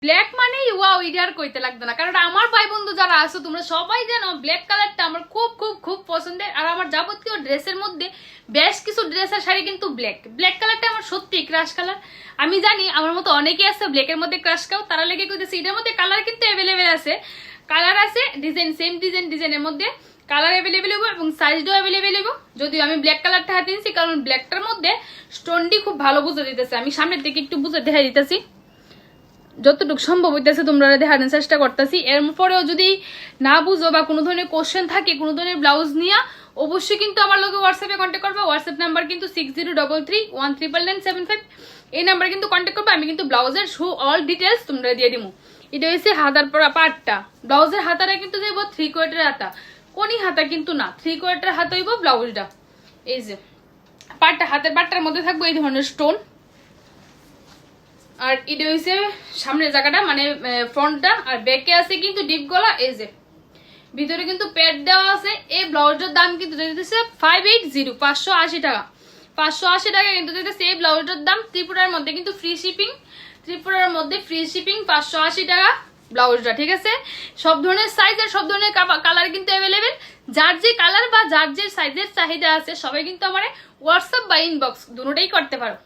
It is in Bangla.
ব্ল্যাক মানেই ওয়াও, এটা আর কইতে লাগতো না, কারণ আমার ভাই বন্ধু যারা আছো তোমরা সবাই জানো ব্ল্যাক কালারটা আমার খুব খুব খুব পছন্দের। আর আমার যাবতীয় ড্রেসের মধ্যে বেশ কিছু ড্রেসের শাড়ি কিন্তু ব্ল্যাক, ব্ল্যাক কালারটা আমার সত্যি ক্রাশ কালার। আমি জানি আমার মতো অনেকেই আছে ব্ল্যাকের মধ্যে ক্রাশ খাও, তারা লেগে কইতেছে এটার মধ্যে কালার কিন্তু অ্যাভেলেবেল আছে, কালার আছে, ডিজাইন সেম ডিজাইনের মধ্যে কালার অ্যাভেলেবেল হবো এবং সাইজটাও অ্যাভেলেবেল হবো। যদিও আমি ব্ল্যাক কালারটা হাতে নিচ্ছি কারণ ব্ল্যাকটার মধ্যে স্টোনটি খুব ভালো বুঝে দিতেছে। আমি সামনের দিকে একটু বুঝে দেখা দিতেছি, যতটুকু সম্ভব হইতেছে তোমরা দেখানোর চেষ্টা করতেছি। এরপরেও যদি না বুঝো বা কোনো ধরনের কোশ্চেন থাকে কোনো ধরনের ব্লাউজ নিয়ে, অবশ্যই কিন্তু আমার লোকে হোয়াটসঅ্যাপে কন্ট্যাক্ট করবা। হোয়াটসঅ্যাপ নাম্বার কিন্তু 6033319975, এই নাম্বার কিন্তু কন্ট্যাক্ট করবা। আমি কিন্তু ব্লাউজের অল ডিটেলস তোমরা দিয়ে দিব। এটা হচ্ছে হাতার পরা পার্টটা, ব্লাউজের হাতাটা কিন্তু যাইব 3/4 হাতা, কোনি হাতা কিন্তু না, 3/4 হাতা হইব ব্লাউজটা। এই যে পার্টটা, হাতের পার্টটার মধ্যে থাকবো এই ধরনের স্টোন। আর এটা হচ্ছে সামনের জায়গাটা মানে ফ্রন্টটা, আর ব্যাকে আছে কিন্তু ডিপ গলা। এই যে ভিতরে কিন্তু প্যাড দেওয়া আছে। এই ব্লাউজটার দাম কিন্তু দিতেছে 580, 580 টাকা, 580 টাকা কিন্তু দিতেছে এই ব্লাউজটার দাম। ত্রিপুরার মধ্যে কিন্তু ফ্রি শিপিং, ত্রিপুরার মধ্যে ফ্রি শিপিং, 580 টাকা ব্লাউজটা, ঠিক আছে। সব ধরনের সাইজ আর সব ধরনের কালার কিন্তু অ্যাভেলেবেল। যার যে কালার বা যার যে সাইজের চাহিদা আছে সবাই কিন্তু আমার হোয়াটসঅ্যাপ বা ইনবক্স দুটোটাই করতে পারো।